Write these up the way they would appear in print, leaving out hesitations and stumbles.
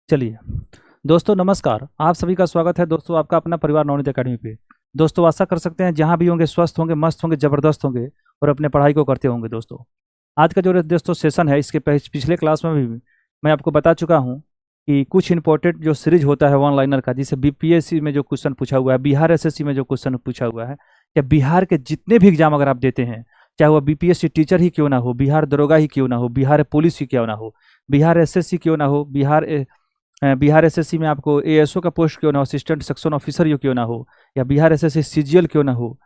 चलिए दोस्तों, नमस्कार। आप सभी का स्वागत है दोस्तों, आपका अपना परिवार नवनीत अकेडमी पे। दोस्तों, आशा कर सकते हैं जहां भी होंगे स्वस्थ होंगे, मस्त होंगे, जबरदस्त होंगे और अपने पढ़ाई को करते होंगे। दोस्तों, आज का जो दोस्तों सेशन है, इसके पिछले क्लास में भी मैं आपको बता चुका हूं कि कुछ इंपॉर्टेंट जो सीरीज होता है वन लाइनर का, जिसे बीपीएससी में जो क्वेश्चन पूछा हुआ है, बिहार एसएससी में जो क्वेश्चन पूछा हुआ है, या बिहार के जितने भी एग्जाम अगर आप देते हैं, चाहे वह बीपीएससी टीचर ही क्यों ना हो, बिहार दरोगा ही क्यों ना हो, बिहार पुलिस ही क्यों ना हो, बिहार एसएससी क्यों ना हो, बिहार एसएससी में आपको एएसओ का पोस्ट क्यों ना हो, असिस्टेंट सेक्शन ऑफिसर ही क्यों ना हो, या बिहार एसएससी सीजीएल क्यों ना हो,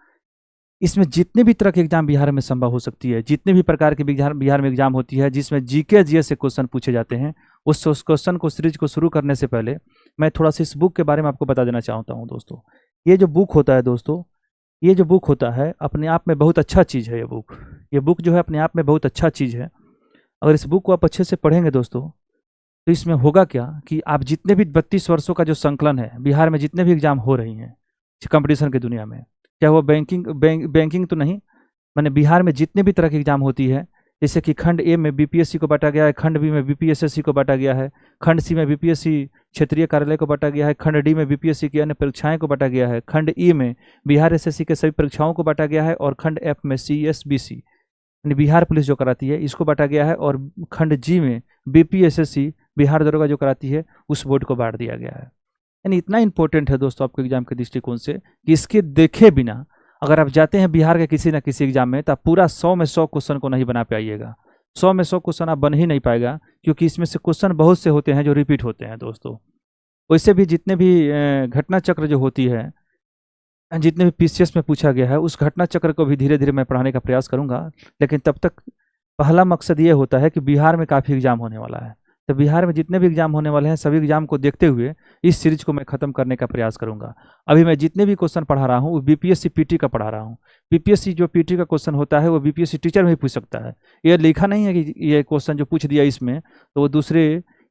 इसमें जितने भी तरह के एग्जाम बिहार में संभव हो सकती है, जितने भी प्रकार के बिहार में एग्जाम होती है जिसमें जीके जीएस से क्वेश्चन पूछे जाते हैं, उस क्वेश्चन को सीरीज को शुरू करने से पहले मैं थोड़ा सा इस बुक के बारे में आपको बता देना चाहता हूँ। दोस्तों, ये जो बुक होता है दोस्तों, ये जो बुक होता है अपने आप में बहुत अच्छा चीज़ है। ये बुक जो है अपने आप में बहुत अच्छा चीज़ है। अगर इस बुक को आप अच्छे से पढ़ेंगे दोस्तों, तो इसमें होगा क्या कि आप जितने भी 32 वर्षों का जो संकलन है, बिहार में जितने भी एग्जाम हो रही हैं कंपटीशन की दुनिया में, चाहे वो बैंकिंग तो नहीं, मैंने बिहार में जितने भी तरह की एग्जाम होती है, जैसे कि खंड ए में बीपीएससी को बांटा गया है, खंड बी में बीपीएसएससी को बांटा गया है, खंड सी में बीपीएससी क्षेत्रीय कार्यालय को बांटा गया है, खंड डी में बीपीएससी की अन्य परीक्षाएं को बांटा गया है, खंड ई में बिहार एसएससी के सभी परीक्षाओं को बांटा गया है, और खंड एफ में सीएसबीसी यानी बिहार पुलिस जो कराती है इसको बांटा गया है, और खंड जी में बीपीएसएससी बिहार दरोगा जो कराती है उस बोर्ड को बांट दिया गया है। यानी इतना इंपॉर्टेंट है दोस्तों आपके एग्जाम के दृष्टिकोण से कि इसके देखे बिना अगर आप जाते हैं बिहार के किसी ना किसी एग्जाम में, तो आप पूरा 100 में 100 क्वेश्चन को नहीं बना पाइएगा। 100 में 100 क्वेश्चन आप बन ही नहीं पाएगा, क्योंकि इसमें से क्वेश्चन बहुत से होते हैं जो रिपीट होते हैं। दोस्तों, वैसे भी जितने भी घटना चक्र जो होती है, जितने भी पीसीएस में पूछा गया है, उस घटना चक्र को भी धीरे धीरे मैं पढ़ाने का प्रयास करूंगा। लेकिन तब तक पहला मकसद ये होता है कि बिहार में काफ़ी एग्जाम होने वाला है, तो बिहार में जितने भी एग्जाम होने वाले हैं सभी एग्जाम को देखते हुए इस सीरीज को मैं खत्म करने का प्रयास करूंगा। अभी मैं जितने भी क्वेश्चन पढ़ा रहा हूँ वो बीपीएससी पीटी का पढ़ा रहा हूँ। बीपीएससी जो पीटी का क्वेश्चन होता है वो बीपीएससी टीचर में ही पूछ सकता है। ये लिखा नहीं है कि ये क्वेश्चन जो पूछ दिया इसमें तो वो दूसरे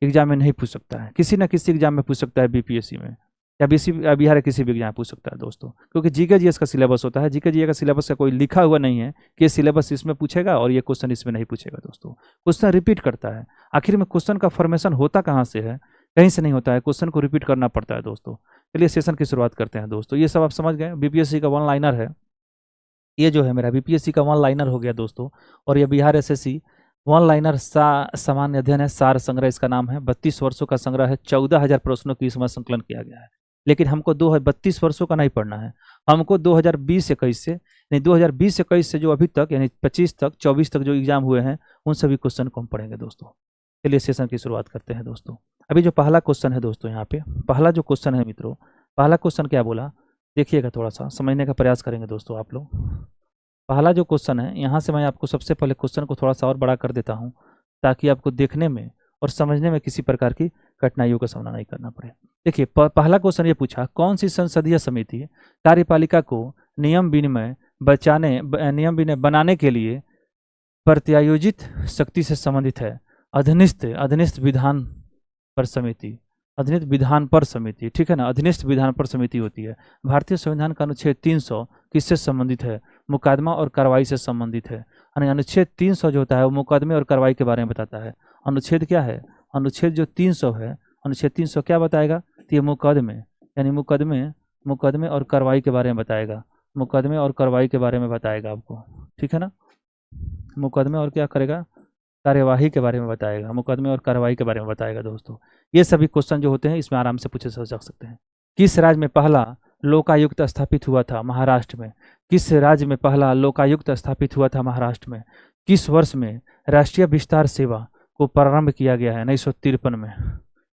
एग्जाम में नहीं पूछ सकता है, किसी ना किसी एग्जाम में पूछ सकता है बीपीएससी में, या बिहार किसी भी एग्जाम पूछ सकता है दोस्तों, क्योंकि जीके जीएस का सिलेबस होता है। जीके जीएस का सिलेबस का कोई लिखा हुआ नहीं है कि ये सिलेबस इसमें पूछेगा और ये क्वेश्चन इसमें नहीं पूछेगा। दोस्तों, क्वेश्चन रिपीट करता है। आखिर में क्वेश्चन का फॉर्मेशन होता कहाँ से है? कहीं से नहीं होता है, क्वेश्चन को रिपीट करना पड़ता है। दोस्तों, चलिए सेशन की शुरुआत करते हैं। दोस्तों, ये सब आप समझ गए, बीपीएससी का वन लाइनर है। ये जो है मेरा बीपीएससी का वन लाइनर हो गया दोस्तों, और ये बिहार एसएससी वन लाइनर सामान्य अध्ययन है, सार संग्रह इसका नाम है। 32 वर्षों का संग्रह है, 14,000 प्रश्नों की इसमें संकलन किया गया है। लेकिन हमको 32 वर्षों का नहीं पढ़ना है, हमको 2020-21 से नहीं, 2020-21 से जो अभी तक यानी 25 तक 24 तक जो एग्जाम हुए हैं उन सभी क्वेश्चन को हम पढ़ेंगे। दोस्तों, चलिए सेशन की शुरुआत करते हैं। दोस्तों, अभी जो पहला क्वेश्चन है दोस्तों, यहाँ पे पहला जो क्वेश्चन है मित्रों, पहला क्वेश्चन क्या बोला देखिएगा, थोड़ा सा समझने का प्रयास करेंगे दोस्तों आप लोग। पहला जो क्वेश्चन है, यहाँ से मैं आपको सबसे पहले क्वेश्चन को थोड़ा सा और बड़ा कर देता हूँ, ताकि आपको देखने में और समझने में किसी प्रकार की कठिनाइयों का सामना नहीं करना पड़े। देखिए, पहला क्वेश्चन ये पूछा, कौन सी संसदीय समिति कार्यपालिका को नियम विनय बनाने के लिए प्रत्यायोजित शक्ति से संबंधित है? अधिनिष्ठ विधान पर समिति, अधिनिष्ठ विधान पर समिति, ठीक है ना, अधिनिष्ठ विधान पर समिति होती है। भारतीय संविधान का अनुच्छेद 300 किससे संबंधित है? मुकदमा और कार्रवाई से संबंधित है। यानी अनुच्छेद 300 जो होता है वो मुकदमे और कार्रवाई के बारे में बताता है। अनुच्छेद क्या है? अनुच्छेद जो 300 है, अनुच्छेद 300 क्या बताएगा? तो ये मुकदमे यानी मुकदमे और कार्रवाई के बारे में बताएगा। मुकदमे और कार्रवाई के बारे में बताएगा आपको, ठीक है ना। मुकदमे और क्या करेगा? कार्यवाही के बारे में बताएगा, मुकदमे और कार्रवाई के बारे में बताएगा। दोस्तों, ये सभी क्वेश्चन जो होते हैं इसमें आराम से पूछे जा सकते हैं। किस राज्य में पहला लोकायुक्त स्थापित हुआ था? महाराष्ट्र में। किस राज्य में पहला लोकायुक्त स्थापित हुआ था? महाराष्ट्र में। किस वर्ष में राष्ट्रीय विस्तार सेवा को प्रारंभ किया गया है? 1953 में।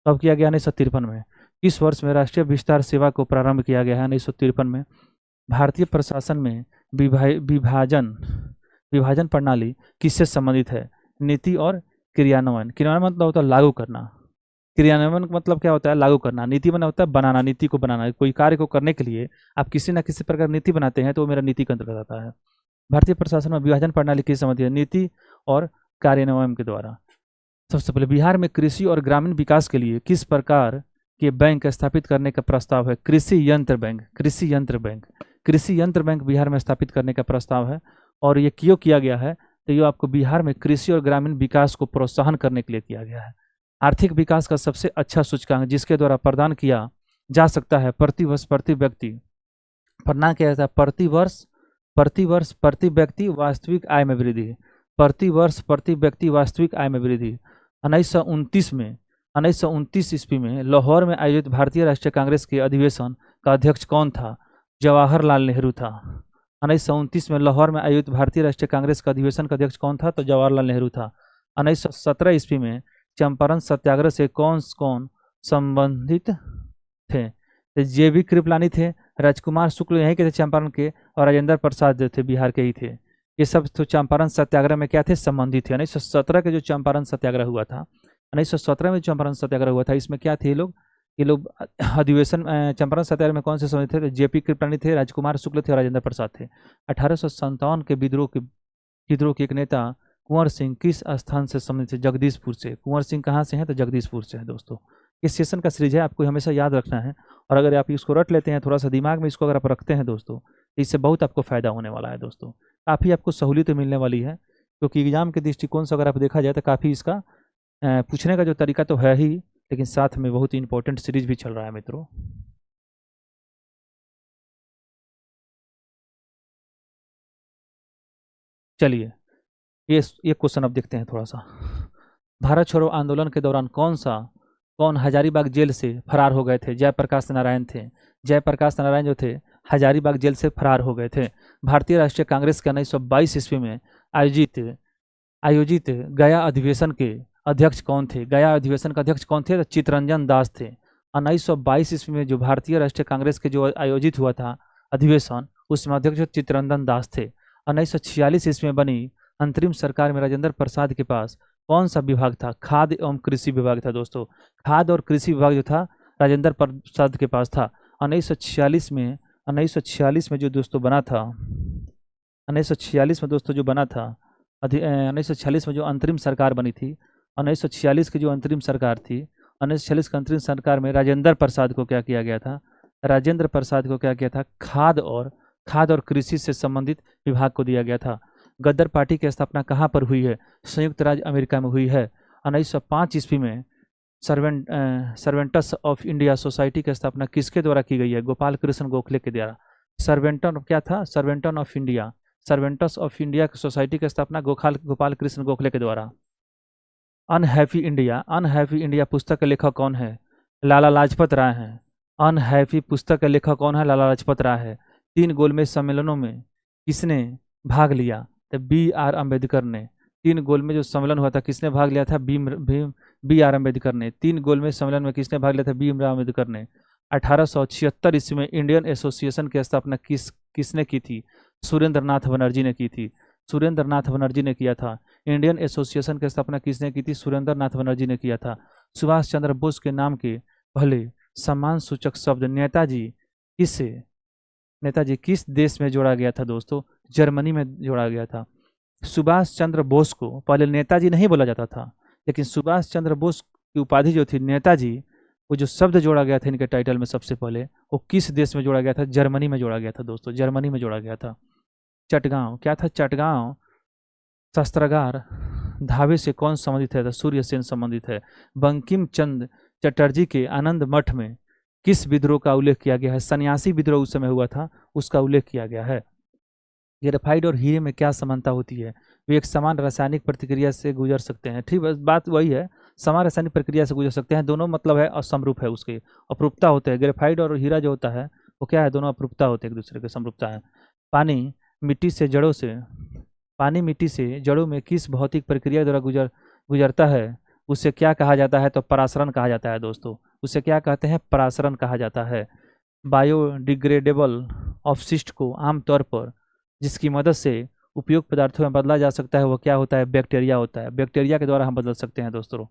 कब किया गया? 1953 में। किस वर्ष में राष्ट्रीय विस्तार सेवा को प्रारंभ किया गया है? 1953 में। भारतीय प्रशासन में विभाजन प्रणाली किससे संबंधित है? नीति और क्रियान्वयन। क्रियान्वयन मतलब होता है लागू करना, क्रियान्वयन मतलब क्या होता है? लागू करना। नीति बना होता है बनाना, नीति को बनाना। कोई कार्य को करने के लिए आप किसी न किसी प्रकार नीति बनाते हैं तो वो मेरा नीति के अंतर्गत आता है। भारतीय प्रशासन में विभाजन प्रणाली किस संबंधित है? नीति और कार्यान्वयन के द्वारा। सबसे पहले, बिहार में कृषि और ग्रामीण विकास के लिए किस प्रकार के बैंक स्थापित करने का प्रस्ताव है? कृषि यंत्र बैंक। कृषि यंत्र बैंक बिहार में स्थापित करने का प्रस्ताव है। और ये क्यों किया गया है? तो ये आपको बिहार में कृषि और ग्रामीण विकास को प्रोत्साहन करने के लिए किया गया है। आर्थिक विकास का सबसे अच्छा सूचकांक जिसके द्वारा प्रदान किया जा सकता है प्रति वर्ष प्रति व्यक्ति, प्रदान किया जाता है प्रतिवर्ष प्रति व्यक्ति वास्तविक आय में वृद्धि, प्रति वर्ष प्रति व्यक्ति वास्तविक आय में वृद्धि। 1929 ईस्वी में लाहौर में आयोजित भारतीय राष्ट्रीय कांग्रेस के अधिवेशन का अध्यक्ष कौन था? जवाहरलाल नेहरू था। 1929 में लाहौर में आयोजित भारतीय राष्ट्रीय कांग्रेस का अधिवेशन का अध्यक्ष कौन था? तो जवाहरलाल नेहरू था। 1917 ईस्वी में चंपारण सत्याग्रह से कौन कौन संबंधित थे? तो जेबी कृपलानी थे, राजकुमार शुक्ल यहीं के थे चंपारण के, और राजेंद्र प्रसाद जो थे बिहार के ही थे। ये सब तो चंपारण सत्याग्रह में क्या थे? संबंधित थे। 1917 के जो चंपारण सत्याग्रह हुआ था, 1917 में चंपारण सत्याग्रह हुआ था, इसमें क्या थे ये लोग अधिवेशन चंपारण सत्याग्रह में कौन से संबंधित थे? तो जेपी कृपलानी थे, राजकुमार शुक्ल थे और राजेंद्र प्रसाद थे। 1857 के विद्रोह के एक नेता कुंवर सिंह किस स्थान से संबंधित है? जगदीशपुर से। कुंवर सिंह कहाँ से हैं? तो जगदीशपुर से है दोस्तों। इस सेशन का सीरीज है, आपको हमेशा याद रखना है, और अगर आप इसको रट लेते हैं, थोड़ा सा दिमाग में इसको अगर आप रखते हैं दोस्तों, तो इससे बहुत आपको फायदा होने वाला है दोस्तों। काफ़ी आपको सहूलियत मिलने वाली है, क्योंकि एग्जाम के दृष्टिकोण से अगर आप देखा जाए तो काफ़ी इसका पूछने का जो तरीका तो है ही, लेकिन साथ में बहुत ही इंपॉर्टेंट सीरीज भी चल रहा है मित्रों। चलिए ये क्वेश्चन अब देखते हैं थोड़ा सा। भारत छोड़ो आंदोलन के दौरान कौन हजारीबाग जेल से फरार हो गए थे? जयप्रकाश नारायण थे। जयप्रकाश नारायण जो थे हजारीबाग जेल से फरार हो गए थे। भारतीय राष्ट्रीय कांग्रेस के 1922 ईस्वी में आयोजित गया अधिवेशन के अध्यक्ष कौन थे? गया अधिवेशन का अध्यक्ष कौन थे? तो चित्तरंजन दास थे। 1922 ईस्वी में जो भारतीय राष्ट्रीय कांग्रेस के जो आयोजित हुआ था अधिवेशन, उसमें अध्यक्ष चित्तरंजन दास थे। 1946 ईस्वी में बनी अंतरिम सरकार में राजेंद्र प्रसाद के पास कौन सा विभाग था? खाद्य एवं कृषि विभाग था दोस्तों। खाद्य और कृषि विभाग जो था राजेंद्र प्रसाद के पास था। 1946 में जो दोस्तों बना था, 1946 में दोस्तों जो बना था 1946 में जो अंतरिम सरकार बनी थी, 1946 की जो अंतरिम सरकार थी, 1946 की अंतरिम सरकार में राजेंद्र प्रसाद को क्या किया गया था? राजेंद्र प्रसाद को क्या किया था? खाद्य और कृषि से संबंधित विभाग को दिया गया था। गदर पार्टी की स्थापना कहाँ पर हुई है? संयुक्त राज्य अमेरिका में हुई है। 1905 ईस्वी में सर्वेंटस ऑफ इंडिया सोसाइटी की स्थापना किसके द्वारा की गई है? गोपाल कृष्ण गोखले के द्वारा। सर्वेंटन क्या था? सर्वेंटस ऑफ इंडिया सोसाइटी की स्थापना गोपाल कृष्ण गोखले के द्वारा। अनहैप्पी इंडिया पुस्तक के लेखक कौन है? लाला लाजपत राय हैं। अनहैप्पी पुस्तक के लेखक कौन है? लाला लाजपत राय है। 3 गोलमेज सम्मेलनों में किसने भाग लिया? तो बी.आर. अम्बेडकर ने। 3 गोलमेज जो सम्मेलन हुआ था किसने भाग लिया था? बी.आर. अम्बेडकर ने। 3 गोलमेज सम्मेलन में किसने भाग लिया था? बी.आर. अम्बेडकर ने। 1876 ईस्वी में इंडियन एसोसिएशन की स्थापना किसने की थी? सुरेंद्र नाथ बनर्जी ने की थी। सुरेंद्र नाथ बनर्जी ने किया था। इंडियन एसोसिएशन की स्थापना किसने की थी? सुरेंद्र नाथ बनर्जी ने किया था। सुभाष चंद्र बोस के नाम के पहले सम्मान सूचक शब्द नेताजी किस देश में जोड़ा गया था दोस्तों? जर्मनी में जोड़ा गया था। सुभाष चंद्र बोस को पहले नेताजी नहीं बोला जाता था, लेकिन सुभाष चंद्र बोस की उपाधि जो थी नेताजी, वो जो शब्द जोड़ा गया था इनके टाइटल में सबसे पहले, वो किस देश में जोड़ा गया था? जर्मनी में जोड़ा गया था दोस्तों, जर्मनी में जोड़ा गया था। चटगांव क्या था? चटगांव शस्त्रागार धावे से कौन संबंधित है? तो सूर्य सेन संबंधित है। बंकिम चंद्र चटर्जी के आनंद मठ में किस विद्रोह का उल्लेख किया गया है? सन्यासी विद्रोह उस समय हुआ था, उसका उल्लेख किया गया है। ग्रेफाइट और हीरे में क्या समानता होती है? वे एक समान रासायनिक प्रतिक्रिया से गुजर सकते हैं। ठीक, बात वही है, समान रासायनिक प्रक्रिया से गुजर सकते हैं। दोनों मतलब है असमरूप है, उसके अपरूपता होते हैं। ग्रेफाइट और हीरा जो होता है वो क्या है? दोनों अपरूपता होते हैं, एक दूसरे के समरूपता है। पानी मिट्टी से जड़ों में किस भौतिक प्रक्रिया द्वारा गुजरता है? उसे क्या कहा जाता है? तो परासरण कहा जाता है दोस्तों। उसे क्या कहते हैं? परासरण कहा जाता है। बायोडिग्रेडेबल अपशिष्ट को आमतौर पर जिसकी मदद से उपयोग पदार्थों में बदला जा सकता है वो क्या होता है? बैक्टीरिया होता है। बैक्टीरिया के द्वारा हम बदल सकते हैं दोस्तों।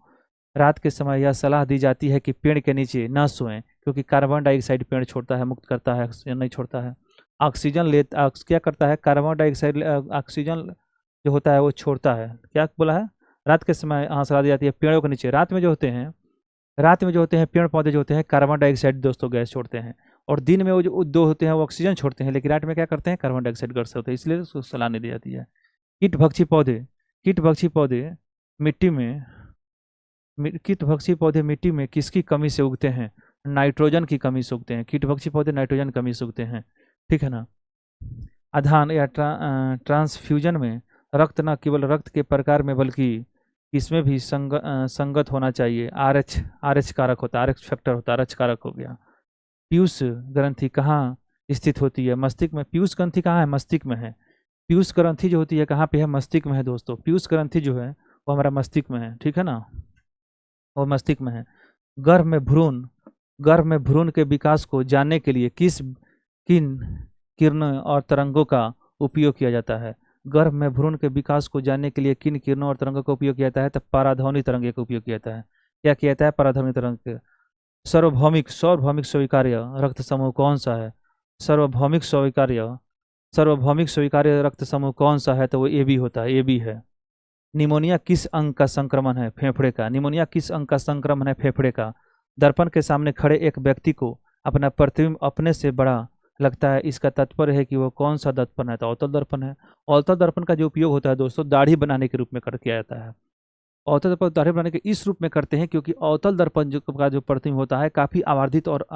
रात के समय यह सलाह दी जाती है कि पेड़ के नीचे न सोएं, क्योंकि कार्बन डाइऑक्साइड पेड़ छोड़ता है, मुक्त करता है या नहीं छोड़ता है? क्या करता है? कार्बन डाइऑक्साइड ऑक्सीजन जो होता है वो छोड़ता है। क्या बोला है? रात के समय सलाह दी जाती है पेड़ों के नीचे। रात में जो होते हैं पेड़ पौधे जो होते हैं कार्बन डाइऑक्साइड दोस्तों गैस छोड़ते हैं, और दिन में वो जो दो होते हैं वो ऑक्सीजन छोड़ते हैं, लेकिन रात में क्या करते हैं? कार्बन डाइऑक्साइड गैस होते हैं, इसलिए उसको सलाह नहीं दी जाती है। कीट भक्षी पौधे मिट्टी में कीटभक्षी पौधे मिट्टी में किसकी कमी से उगते हैं? नाइट्रोजन की कमी से उगते हैं। कीटभक्षी पौधे नाइट्रोजन कमी से उगते हैं, ठीक है ना। आधान या ट्रांसफ्यूजन में रक्त न केवल रक्त के प्रकार में बल्कि इसमें भी संगत होना चाहिए। आरएच कारक होता है, आरएच फैक्टर होता है, आरएच कारक हो गया। पीयूष ग्रंथि कहाँ स्थित होती है? मस्तिष्क में। पीयूष ग्रंथि कहाँ है? मस्तिष्क में है। पीयूष ग्रंथि जो होती है कहाँ पे है? मस्तिष्क में है दोस्तों। पीयूष ग्रंथि जो है वो हमारा मस्तिष्क में है, ठीक है ना, वो मस्तिष्क में है। गर्भ में भ्रूण के विकास को जानने के लिए किन किरणों और तरंगों का उपयोग किया जाता है? गर्भ में भ्रूण के विकास को जानने के लिए किन किरणों और तरंगों का उपयोग किया जाता है? तो पराध्वनि तरंगे का उपयोग किया जाता है। क्या किया जाता है? पराध्वनि तरंग। सार्वभौमिक स्वीकार्य रक्त समूह कौन सा है? सार्वभौमिक स्वीकार्य रक्त समूह कौन सा है? तो वो ए बी होता है, ए बी है। निमोनिया किस अंग का संक्रमण है? फेफड़े का। निमोनिया किस अंग का संक्रमण है? फेफड़े का। दर्पण के सामने खड़े एक व्यक्ति को अपना प्रतिबिंब अपने से बड़ा लगता है, इसका तात्पर्य है कि वो कौन सा दर्पण है? तो अवतल दर्पण है। अवतल दर्पण का जो उपयोग होता है दोस्तों दाढ़ी बनाने के रूप में कर किया जाता है। अवतल दर्पण दाढ़ी बनाने के इस रूप में करते हैं क्योंकि अवतल दर्पण का जो प्रतिबिंब होता है काफी आवर्धित और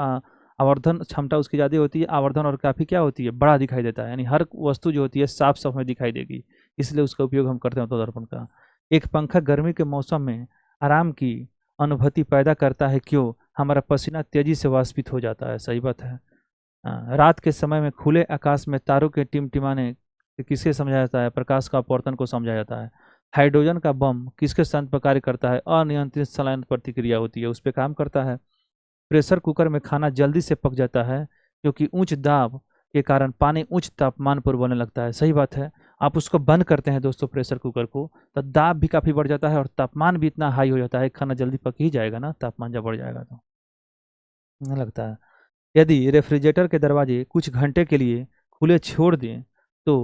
आवर्धन क्षमता उसकी ज़्यादा होती है, आवर्धन और काफ़ी क्या होती है? बड़ा दिखाई देता है, यानी हर वस्तु जो होती है साफ साफ में दिखाई देगी, इसलिए उसका उपयोग हम करते हैं अवतल दर्पण का। एक पंखा गर्मी के मौसम में आराम की अनुभूति पैदा करता है, क्यों? हमारा पसीना तेजी से वाष्पित हो जाता है। सही बात है। रात के समय में खुले आकाश में तारों के टिमटिमाने किसके समझाया जाता है? प्रकाश का अपवर्तन को समझाया जाता है। हाइड्रोजन का बम किसके स्थान पर कार्य करता है? अनियंत्रित संलयन प्रतिक्रिया होती है, उस पर काम करता है। प्रेशर कुकर में खाना जल्दी से पक जाता है क्योंकि उच्च दाब के कारण पानी उच्च तापमान पर उबलने लगता है। सही बात है। आप उसको बंद करते हैं दोस्तों प्रेशर कुकर को, तो दाब भी काफ़ी बढ़ जाता है और तापमान भी इतना हाई हो जाता है, खाना जल्दी पक ही जाएगा ना, तापमान जब बढ़ जाएगा तो नहीं लगता है। यदि रेफ्रिजरेटर के दरवाजे कुछ घंटे के लिए खुले छोड़ दें तो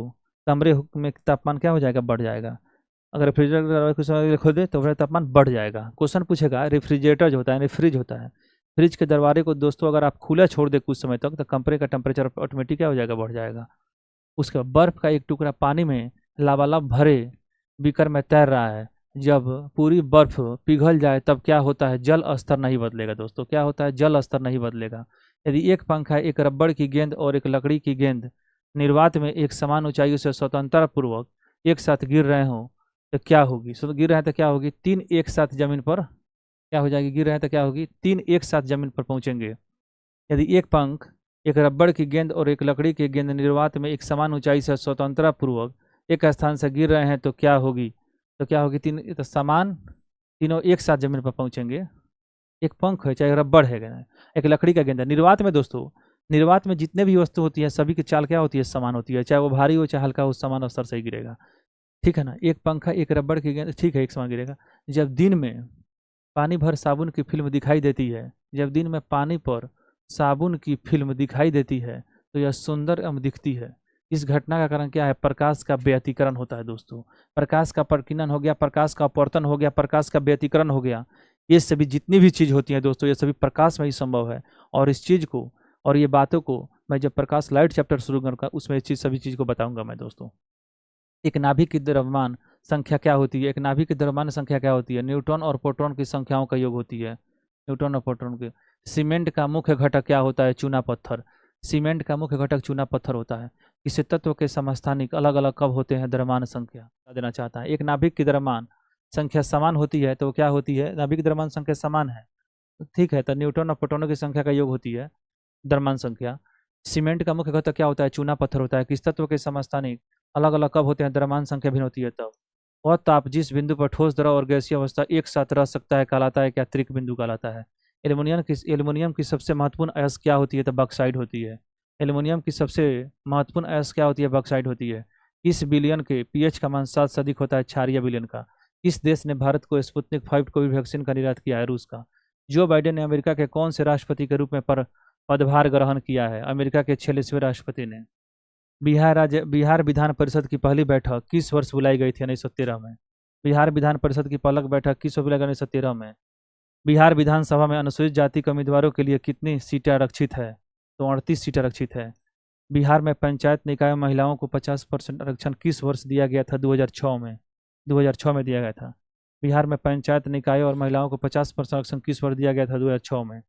कमरे में तापमान क्या हो जाएगा? बढ़ जाएगा। अगर रेफ्रिजरेटर के दरवाजे कुछ समय के लिए खोल दें तो फिर तापमान बढ़ जाएगा। क्वेश्चन पूछेगा, रेफ्रिजरेटर जो होता है, फ्रिज होता है, फ्रिज के दरवाजे को दोस्तों अगर आप खुला छोड़ दें कुछ समय तक तो कमरे का टेम्परेचर ऑटोमेटिक क्या हो जाएगा? बढ़ जाएगा। उसके बाद बर्फ का एक टुकड़ा पानी में लबालब भरे बीकर में तैर रहा है, जब पूरी बर्फ पिघल जाए तब क्या होता है? जल स्तर नहीं बदलेगा दोस्तों। क्या होता है? जल स्तर नहीं बदलेगा। यदि एक पंखा एक रबड़ की गेंद और एक लकड़ी की गेंद निर्वात में एक समान ऊंचाई से स्वतंत्रता पूर्वक एक साथ गिर रहे हों तो क्या होगी? गिर रहे हैं तो क्या होगी? तीन एक साथ जमीन पर क्या हो जाएगी? गिर रहे हैं तो क्या होगी? तीन एक साथ जमीन पर पहुंचेंगे। यदि एक पंख एक रबड़ की गेंद और एक लकड़ी की गेंद निर्वात में एक समान ऊंचाई से स्वतंत्रता पूर्वक एक स्थान से गिर रहे हैं तो क्या होगी? तो क्या होगी? तो समान तीनों एक साथ जमीन पर पहुंचेंगे। एक पंख है चाहे रबड़ है, एक लकड़ी का गेंद है। निर्वात में दोस्तों, निर्वात में जितने भी वस्तु होती है सभी की चाल क्या होती है? समान होती है, चाहे वो भारी हो चाहे हल्का हो, समान स्तर से ही गिरेगा, ठीक है ना। एक पंखा एक रबड़ की गेंद, ठीक है, एक समान गिरेगा। जब दिन में पानी भर साबुन की फिल्म दिखाई देती है, जब दिन में पानी पर साबुन की फिल्म दिखाई देती है तो यह सुंदर एवं दिखती है। इस घटना का कारण क्या है? प्रकाश का व्यतिकरण होता है दोस्तों। प्रकाश का प्रकीर्णन हो गया, प्रकाश का अपवर्तन हो गया, प्रकाश का व्यतिकरण हो गया। ये सभी जितनी भी चीज़ होती हैं दोस्तों, ये सभी प्रकाश में ही संभव है। और इस चीज़ को और ये बातों को मैं जब प्रकाश लाइट चैप्टर शुरू करूँगा उसमें सभी चीज़ को बताऊंगा मैं दोस्तों। एक नाभिक की द्रव्यमान संख्या क्या होती है? एक नाभिक की द्रव्यमान संख्या क्या होती है? न्यूट्रॉन और प्रोटॉन की संख्याओं का योग होती है, न्यूट्रॉन और प्रोटॉन के। सीमेंट का मुख्य घटक क्या होता है? चूना पत्थर। सीमेंट का मुख्य घटक चूना पत्थर होता है। किसी तत्व के समस्थानिक अलग अलग कब होते हैं? द्रव्यमान संख्या देना चाहता है। एक नाभिक की द्रव्यमान संख्या समान होती है तो क्या होती है? नाभिक की द्रव्यमान संख्या समान है, ठीक है, तो न्यूट्रॉन और प्रोटॉनों की संख्या का योग होती है द्रव्यमान संख्या। सीमेंट का मुख्य घटक क्या होता है? चूना पत्थर होता है। किस तत्व के समस्थानिक अलग अलग कब होते हैं? द्रव्यमान संख्या भिन्न होती है तब। और ताप जिस बिंदु पर ठोस, द्रव और गैसीय अवस्था एक साथ रह सकता है कहलाता है क्या? त्रिक बिंदु कहलाता है। एल्युमिनियम की सबसे महत्वपूर्ण अयस्क क्या होती है? तो बॉक्साइट होती है। एल्युमिनियम की सबसे महत्वपूर्ण अयस्क क्या होती है? बॉक्साइट होती है। किस बिलियन के पीएच का मान 7 से अधिक होता है? क्षारीय बिलियन का। किस देश ने भारत को स्पुतनिक 5 कोविड वैक्सीन का निर्यात किया है? रूस का। जो बाइडेन ने अमेरिका के कौन से राष्ट्रपति के रूप में पदभार ग्रहण किया है? अमेरिका के 46वें राष्ट्रपति ने। बिहार विधान परिषद की पहली बैठक किस वर्ष बुलाई गई थी? 1913 में। बिहार विधान परिषद की पहली बैठक किस वर्ष बुलाई गई? 1913 में। बिहार विधानसभा में अनुसूचित जाति के उम्मीदवारों के लिए कितनी सीटें आरक्षित है? तो 38 सीटें आरक्षित है। बिहार में पंचायत निकाय महिलाओं को 50% आरक्षण किस वर्ष दिया गया था? 2006 में। 2006 में दिया गया था। बिहार में पंचायत निकाय और महिलाओं को 50% आरक्षण किस वर्ष दिया गया था? 2006 में।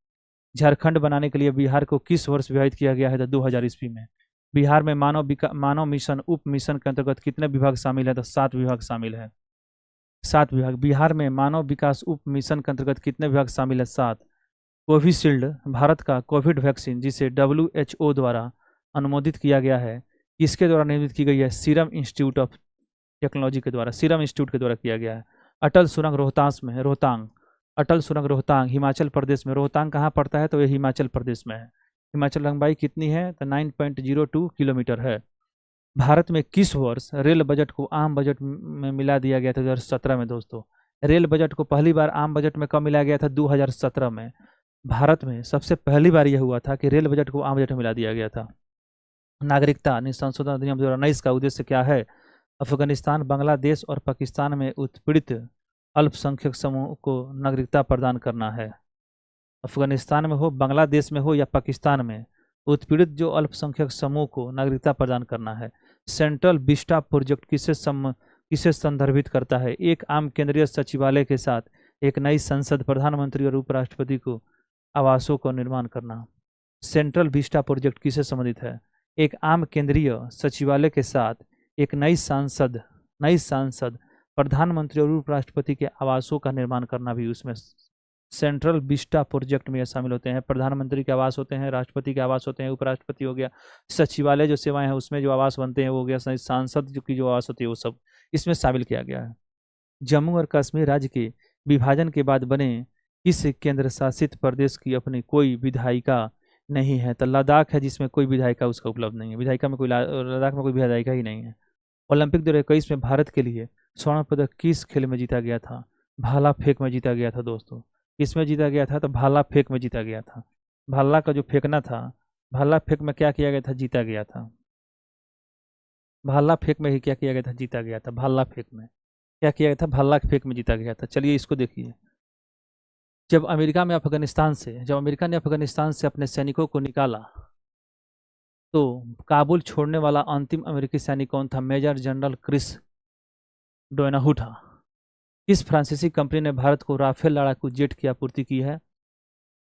झारखंड बनाने के लिए बिहार को किस वर्ष विभाजित किया गया है? तो 2000 ईस्वी में। बिहार में मानव मिशन उप मिशन के अंतर्गत कितने विभाग शामिल है? तो 7 विभाग शामिल है, 7 विभाग। बिहार में मानव विकास उप मिशन के अंतर्गत कितने विभाग शामिल है? 7। कोविशील्ड भारत का कोविड वैक्सीन जिसे WHO द्वारा अनुमोदित किया गया है, किसके द्वारा निर्मित की गई है? सीरम इंस्टीट्यूट ऑफ टेक्नोलॉजी के द्वारा, सीरम इंस्टीट्यूट के द्वारा किया गया है। अटल सुरंग रोहतास में है, रोहतांग। अटल सुरंग रोहतांग हिमाचल प्रदेश में। रोहतांग कहाँ पड़ता है? तो ये हिमाचल प्रदेश में है। हिमाचल लंबाई कितनी है? तो 9.02 किलोमीटर है। भारत में किस वर्ष रेल बजट को आम बजट में मिला दिया गया था? 2017 में। दोस्तों, रेल बजट को पहली बार आम बजट में कब मिलाया गया था? 2017 में। भारत में सबसे पहली बार यह हुआ था कि रेल बजट को आम बजट में मिला दिया गया था। नागरिकता संशोधन अधिनियम 2019 का उद्देश्य क्या है? अफगानिस्तान, बांग्लादेश और पाकिस्तान में उत्पीड़ित अल्पसंख्यक समूह को नागरिकता प्रदान करना है। अफगानिस्तान में हो, बांग्लादेश में हो या पाकिस्तान में, उत्पीड़ित जो अल्पसंख्यक समूह को नागरिकता प्रदान करना है। सेंट्रल विस्टा प्रोजेक्ट किसे संदर्भित करता है? एक आम केंद्रीय सचिवालय के साथ एक नई संसद, प्रधानमंत्री और उपराष्ट्रपति को आवासों का निर्माण करना। सेंट्रल विस्टा प्रोजेक्ट किसे संबंधित है? एक आम केंद्रीय सचिवालय के साथ एक नई सांसद, प्रधानमंत्री और उपराष्ट्रपति के आवासों का निर्माण करना भी उसमें सेंट्रल विस्टा प्रोजेक्ट में शामिल होते हैं। प्रधानमंत्री के आवास होते हैं, राष्ट्रपति के आवास होते हैं, उपराष्ट्रपति हो गया, सचिवालय जो सेवाएं हैं उसमें जो आवास बनते हैं वो हो गया, सांसद जो की जो आवास होती है वो सब इसमें शामिल किया गया है। जम्मू और कश्मीर राज्य के विभाजन के बाद बने इस केंद्र शासित प्रदेश की अपनी कोई विधायिका नहीं है? तो लद्दाख है जिसमें कोई विधायिका उसका उपलब्ध नहीं है। विधायिका में कोई लद्दाख में कोई विधायिका ही नहीं है। ओलंपिक 2021 में भारत के लिए स्वर्ण पदक किस खेल में जीता गया था? भाला फेंक में जीता गया था। दोस्तों, किसमें जीता गया था? तो भाला फेंक में जीता गया था। भाला का जो फेंकना था, भाला फेंक में क्या किया गया था? जीता गया था। भाला फेंक में ही क्या किया गया था? जीता गया था। भाला फेंक में क्या किया गया था? भाला फेंक में जीता गया था। चलिए इसको देखिए। जब अमेरिका ने अफगानिस्तान से अपने सैनिकों को निकाला तो काबुल छोड़ने वाला अंतिम अमेरिकी सैनिक कौन था? मेजर जनरल क्रिस डोनाहू था। किस फ्रांसीसी कंपनी ने भारत को राफेल लड़ाकू जेट की आपूर्ति की है?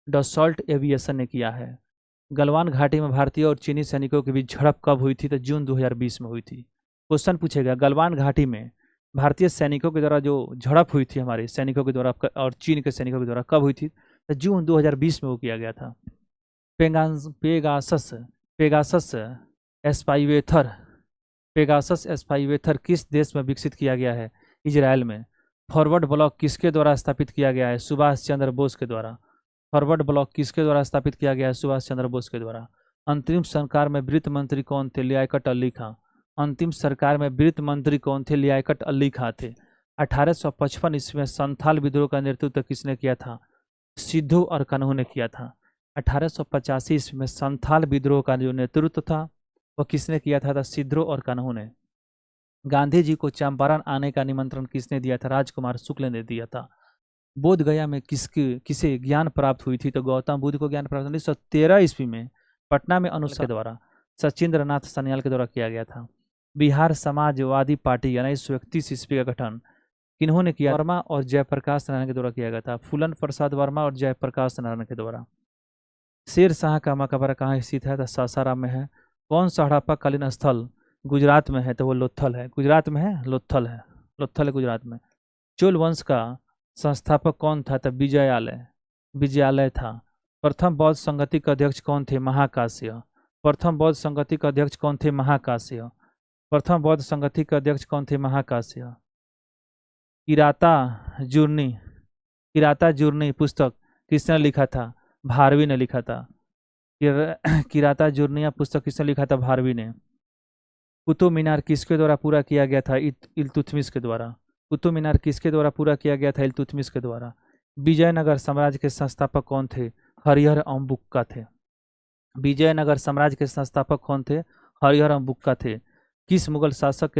डसॉल्ट एविएशन ने किया है। गलवान घाटी में भारतीय और चीनी सैनिकों के बीच झड़प कब हुई थी? तो जून 2020 में हुई थी। क्वेश्चन पूछेगा, गलवान घाटी में भारतीय सैनिकों के द्वारा जो झड़प हुई थी हमारे सैनिकों के द्वारा और चीन के सैनिकों के द्वारा कब हुई थी? तो जून 2020 में वो किया गया था। पेगासस स्पाईवेथर किस देश में विकसित किया गया है? इजराइल में। फॉरवर्ड ब्लॉक किसके द्वारा स्थापित किया गया है? सुभाष चंद्र बोस के द्वारा। फॉरवर्ड ब्लॉक किसके द्वारा स्थापित किया गया है? सुभाष चंद्र बोस के द्वारा। अंतरिम सरकार में वित्त मंत्री कौन थे? लियाकत अली खां। अंतिम सरकार में वित्त मंत्री कौन थे? लियाकत अली खां थे। 1855 ईस्वी में संथाल विद्रोह का नेतृत्व किसने किया था? सिद्धू और कान्हू ने किया था। 1885 ईस्वी में संथाल विद्रोह का जो नेतृत्व था वह किसने किया था? सिद्धू और कान्हू ने। गांधी जी को चंपारण आने का निमंत्रण किसने दिया था? राजकुमार शुक्ल ने दिया था। बोध गया में किसे ज्ञान प्राप्त हुई थी? तो गौतम बुद्ध को ज्ञान प्राप्त 1913 ईस्वी में पटना में अनुष्ठित के द्वारा सचिंद्र नाथ सान्याल के द्वारा किया गया था। बिहार समाजवादी पार्टी 1931 ईस्वी का गठन किन्होंने किया? वर्मा और जयप्रकाश नारायण के द्वारा किया गया था। फूलन प्रसाद वर्मा और जयप्रकाश नारायण के द्वारा। शेर शाह का मकबरा कहाँ स्थित है? तो सासाराम में है। कौन सा हड़प्पा कालीन स्थल गुजरात में है? तो वो लोथल है। गुजरात में है, लोथल है गुजरात में। चोल वंश का संस्थापक कौन था? तो विजयालय था। प्रथम बौद्ध संगति के अध्यक्ष कौन थे? महाकाश्य। प्रथम बौद्ध संगति के अध्यक्ष कौन थे? महाकाश्य। प्रथम बौद्ध संगति के अध्यक्ष कौन थे? महाकाश्य। किराता जुर्नी पुस्तक किसने लिखा था? भारवी ने लिखा था। किराता जुर्निया पुस्तक किसने लिखा था? भारवी ने। कुतुब मीनार किसके द्वारा पूरा किया गया था? इल्तुतमिश के द्वारा। कुतुब मीनार किसके द्वारा पूरा किया गया था? इल्तुतमिश के द्वारा। विजयनगर साम्राज्य के संस्थापक कौन थे? हरिहर अम्बुक्का थे। विजयनगर साम्राज्य के संस्थापक कौन थे? हरिहर अम्बुक्का थे। किस मुगल शासक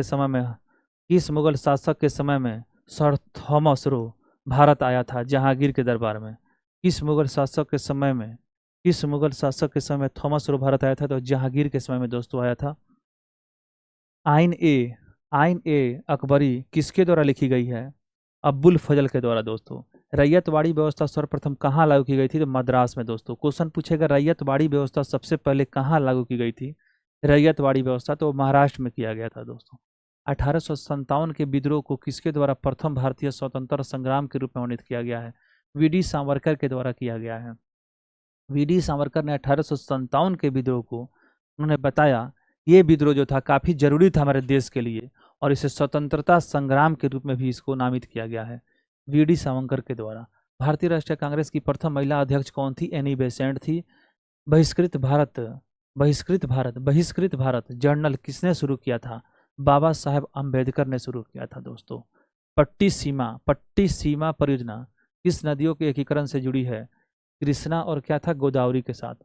के समय में सर थॉमस रो भारत आया था जहांगीर के दरबार में? किस मुगल शासक के समय में थॉमस रो भारत आया था? तो जहांगीर के समय में दोस्तों आया था। आइन ए अकबरी किसके द्वारा लिखी गई है? अब्बुल फजल के द्वारा दोस्तों। रैयतवाड़ी व्यवस्था सर्वप्रथम कहाँ लागू की गई थी? तो मद्रास में दोस्तों। क्वेश्चन पूछेगा रैयतवाड़ी व्यवस्था सबसे पहले कहाँ लागू की गई थी? रैयतवाड़ी व्यवस्था तो महाराष्ट्र में किया गया था दोस्तों। 1857 के विद्रोह को किसके द्वारा प्रथम भारतीय स्वतंत्रता संग्राम के रूप में वर्णित किया गया है? वी.डी. सावरकर के द्वारा किया गया है। वी.डी. सावरकर ने 1857 के विद्रोह को उन्होंने बताया ये विद्रोह जो था काफ़ी जरूरी था हमारे देश के लिए, और इसे स्वतंत्रता संग्राम के रूप में भी इसको नामित किया गया है वी.डी. सावरकर के द्वारा। भारतीय राष्ट्रीय कांग्रेस की प्रथम महिला अध्यक्ष कौन थी? एनी बेसेंट थी। बहिष्कृत भारत जर्नल किसने शुरू किया था? बाबा साहेब अम्बेडकर ने शुरू किया था दोस्तों। पट्टी सीमा परियोजना किस नदियों के एकीकरण से जुड़ी है? कृष्णा और क्या था? गोदावरी के साथ।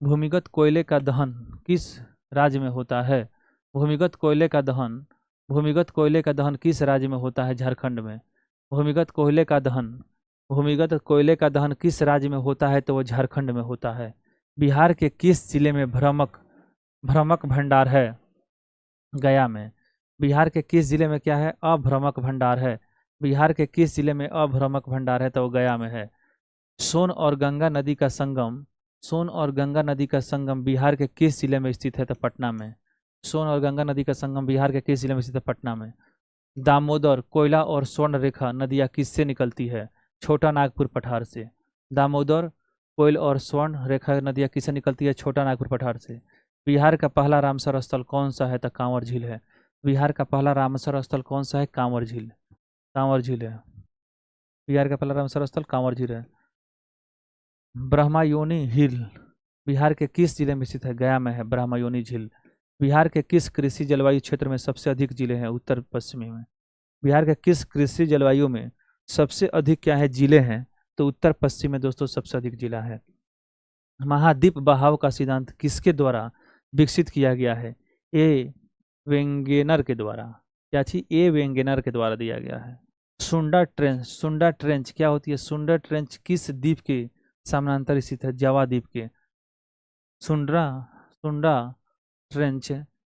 भूमिगत कोयले का दहन किस राज्य में होता है? भूमिगत कोयले का दहन किस राज्य में होता है? झारखंड में। भूमिगत कोयले का दहन किस राज्य में होता है? तो वो झारखंड में होता है। बिहार के किस जिले में भ्रमक भंडार है? गया में। बिहार के किस जिले में क्या है? अभ्रमक भंडार है। बिहार के किस जिले में अभ्रमक भंडार है? तो वो गया में है। सोन और गंगा नदी का संगम बिहार के किस जिले में स्थित है? तो पटना में। सोन और गंगा नदी का संगम बिहार के किस जिले में स्थित है? पटना में। दामोदर, कोयला और स्वर्ण रेखा नदियाँ किससे निकलती है? छोटा नागपुर पठार से। दामोदर, कोयल और स्वर्ण रेखा नदियाँ किससे निकलती है? छोटा नागपुर पठार से। बिहार का पहला रामसर स्थल कौन सा है? तो कांवर झील है। बिहार का पहला रामसर स्थल कौन सा है? कांवर झील है। बिहार का पहला रामसर स्थल कांवर झील है। ब्रह्मायोनी हिल बिहार के किस जिले में स्थित है? गया में है ब्रह्मायोनी झील। बिहार के किस कृषि जलवायु क्षेत्र में सबसे अधिक जिले हैं? उत्तर पश्चिमी में। बिहार के किस कृषि जलवायु में सबसे अधिक क्या है? जिले हैं? तो उत्तर पश्चिम में दोस्तों सबसे अधिक जिला है। महाद्वीप बहाव का सिद्धांत किसके द्वारा विकसित किया गया है? ए वेंगेनर के द्वारा। क्या थी? ए वेंगेनर के द्वारा दिया गया है। सुंडा ट्रेंच क्या होती है? सुंडा ट्रेंच किस द्वीप के समानांतर स्थित है? जावा द्वीप के। सुंडा ट्रेंच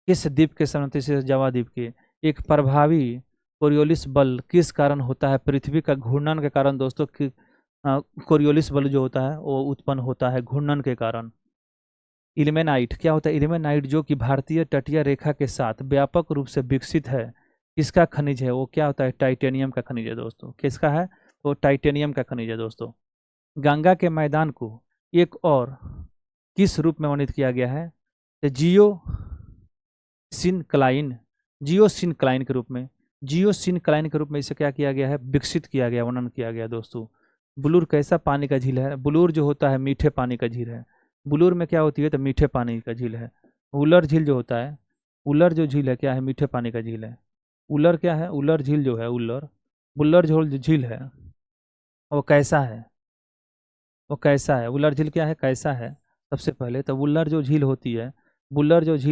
किस द्वीप के समानांतर स्थित है? जावा द्वीप के। एक प्रभावी कोरियोलिस बल किस कारण होता है? पृथ्वी का घूर्णन के कारण दोस्तों। कोरियोलिस बल जो होता है वो उत्पन्न होता है घूर्णन के कारण। इल्मेनाइट क्या होता है? इल्मेनाइट जो कि भारतीय तटीय रेखा के साथ व्यापक रूप से विकसित है, किसका खनिज है? वो क्या होता है? टाइटेनियम का खनिज है दोस्तों। किसका है? वो टाइटेनियम का खनिज है दोस्तों। गंगा के मैदान को एक और किस रूप में वर्णित किया गया है? जियोसिनक्लाइन के रूप में इसे क्या किया गया है? विकसित किया गया, वर्णन किया गया दोस्तों। बुलूर कैसा पानी का झील है? बुलूर जो होता है मीठे पानी का झील है। बुलूर में क्या होती है? तो मीठे पानी का झील है। उलर झील जो होता है, उलर जो झील है क्या है? मीठे पानी का झील है। उलर क्या है? उलर झील जो है, बुल्लर जो झील है वो कैसा है? उलर झील क्या है? कैसा है? सबसे पहले तो बुल्लर जो झील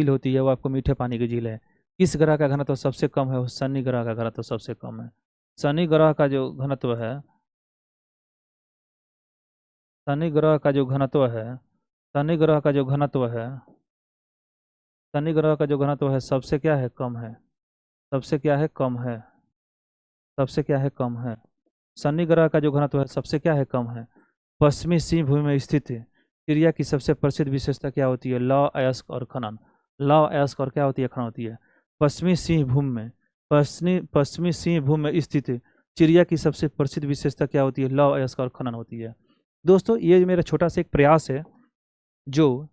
होती है वो आपको मीठे पानी की झील है। किस ग्रह का घनत्व सबसे कम है? वो शनि ग्रह का घनत्व सबसे कम है। शनि ग्रह का जो घनत्व है शनि ग्रह का जो घनत्व है सबसे क्या है? कम है। शनि ग्रह का जो घनत्व है सबसे क्या है? कम है। पश्चिमी सिंह भूमि में स्थित चिड़िया की सबसे प्रसिद्ध विशेषता क्या होती है? लौ, अयस्क और खनन। लौ, अयस्क और क्या होती है? खनन होती है। पश्चिमी सिंह भूमि में स्थित चिड़िया की सबसे प्रसिद्ध विशेषता क्या होती है? लौ, अयस्क और खनन होती है। दोस्तों ये मेरा छोटा सा एक प्रयास है जो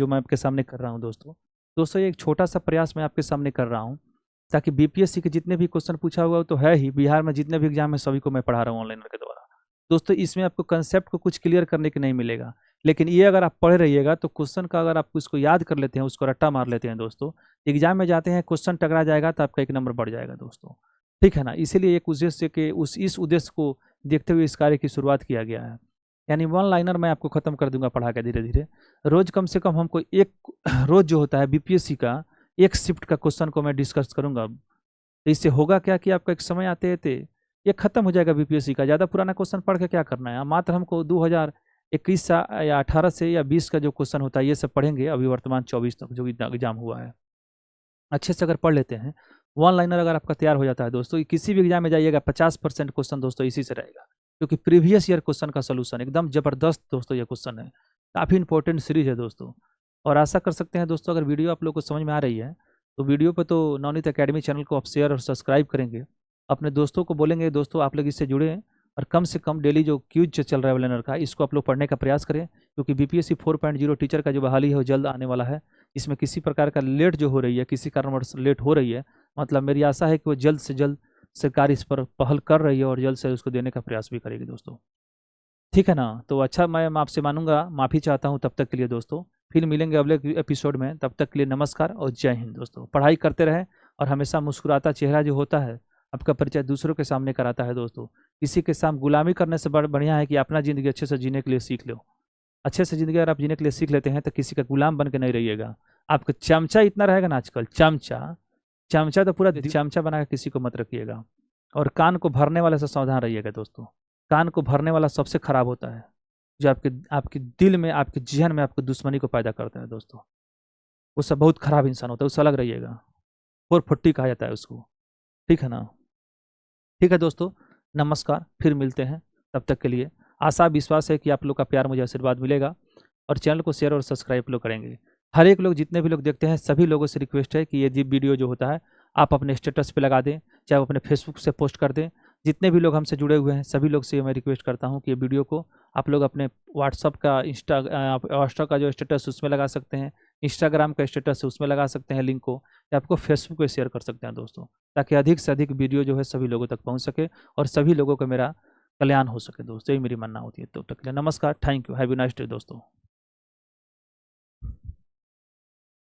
मैं आपके सामने कर रहा हूँ दोस्तों ये एक छोटा सा प्रयास मैं आपके सामने कर रहा हूँ ताकि बीपीएससी के जितने भी क्वेश्चन पूछा हुआ तो है ही, बिहार में जितने भी एग्जाम है सभी को मैं पढ़ा रहा हूँ ऑनलाइन के द्वारा। दोस्तों इसमें आपको कंसेप्ट को कुछ क्लियर करने के नहीं मिलेगा, लेकिन ये अगर आप पढ़ रहिएगा तो क्वेश्चन का अगर आप उसको याद कर लेते हैं, उसको रट्टा मार लेते हैं दोस्तों, एग्जाम में जाते हैं क्वेश्चन टकरा जाएगा तो आपका 1 नंबर बढ़ जाएगा दोस्तों। ठीक है ना? इसीलिए एक उद्देश्य के इस उद्देश्य को देखते हुए इस कार्य की शुरुआत किया गया है। यानी 1 लाइनर मैं आपको खत्म कर दूंगा पढ़ा के धीरे धीरे। रोज कम से कम हमको एक रोज जो होता है बीपीएससी का एक शिफ्ट का क्वेश्चन को मैं डिस्कस करूंगा। तो इससे होगा क्या कि आपका एक समय आते थे ये खत्म हो जाएगा बीपीएससी का। ज़्यादा पुराना क्वेश्चन पढ़ के क्या करना है? मात्र हमको 2021 या 18 से या 20 का जो क्वेश्चन होता है ये सब पढ़ेंगे। अभी वर्तमान 24 तक जो एग्जाम हुआ है अच्छे से अगर पढ़ लेते हैं वन लाइनर अगर आपका तैयार हो जाता है दोस्तों, किसी भी एग्जाम में जाइएगा 50% क्वेश्चन दोस्तों इसी से रहेगा, क्योंकि प्रीवियस ईयर क्वेश्चन का सोल्यूशन एकदम जबरदस्त दोस्तों ये क्वेश्चन है, काफ़ी इंपॉर्टेंट सीरीज है दोस्तों। और आशा कर सकते हैं दोस्तों अगर वीडियो आप लोग को समझ में आ रही है तो वीडियो पे तो नवनीत एकेडमी चैनल को आप शेयर और सब्सक्राइब करेंगे, अपने दोस्तों को बोलेंगे दोस्तों आप लोग इससे जुड़े और कम से कम डेली जो क्यूज चल रहा है वेलनर का इसको आप लोग पढ़ने का प्रयास करें, क्योंकि बीपीएससी 4.0 टीचर का जो बहाली है वो जल्द आने वाला है। इसमें किसी प्रकार का लेट जो हो रही है, किसी कारणवश लेट हो रही है, मतलब मेरी आशा है कि वो जल्द से जल्द सरकार इस पर पहल कर रही है और जल्द से उसको देने का प्रयास भी करेगी दोस्तों। ठीक है ना, तो अच्छा मैं आपसे मानूंगा, माफ़ी चाहता हूँ तब तक के लिए दोस्तों, फिर मिलेंगे अगले एपिसोड में, तब तक के लिए नमस्कार और जय हिंद दोस्तों। पढ़ाई करते रहें और हमेशा मुस्कुराता चेहरा जो होता है आपका परिचय दूसरों के सामने कराता है दोस्तों। किसी के सामने गुलामी करने से बढ़िया है कि अपना ज़िंदगी अच्छे से जीने के लिए सीख लो। अच्छे से ज़िंदगी अगर आप जीने के लिए सीख लेते हैं तो किसी का गुलाम बन के नहीं रहिएगा। आपका चमचा इतना रहेगा ना आजकल, चमचा चमचा तो पूरा चमचा बना के किसी को मत रखिएगा। और कान को भरने वाले से सावधान रहिएगा दोस्तों। कान को भरने वाला सबसे खराब होता है, जो आपके आपके दिल में, आपके जहन में आपको दुश्मनी को पैदा करता है दोस्तों। वो सब बहुत खराब इंसान होता है, उससे अलग रहिएगा। 440 कहा जाता है उसको। ठीक है ना, ठीक है दोस्तों, नमस्कार, फिर मिलते हैं। तब तक के लिए आशा विश्वास है कि आप लोग का प्यार मुझे आशीर्वाद मिलेगा और चैनल को शेयर और सब्सक्राइब लोग करेंगे। हर एक लोग जितने भी लोग देखते हैं सभी लोगों से रिक्वेस्ट है कि ये वीडियो जो होता है आप अपने स्टेटस पे लगा दें, चाहे अपने फेसबुक से पोस्ट कर दें। जितने भी लोग हमसे जुड़े हुए हैं सभी लोग से मैं रिक्वेस्ट करता हूँ कि ये वीडियो को आप लोग अपने व्हाट्सअप का व्हाट्सअप का जो स्टेटस उसमें लगा सकते हैं, इंस्टाग्राम का स्टेटस है उसमें लगा सकते हैं लिंक को, या आपको फेसबुक पे शेयर कर सकते हैं दोस्तों, ताकि अधिक से अधिक वीडियो जो है सभी लोगों तक पहुँच सके और सभी लोगों को मेरा कल्याण हो सके दोस्तों, यही मेरी मानना होती है। तो तक के लिए नमस्कार, thank you, have a nice day दोस्तों।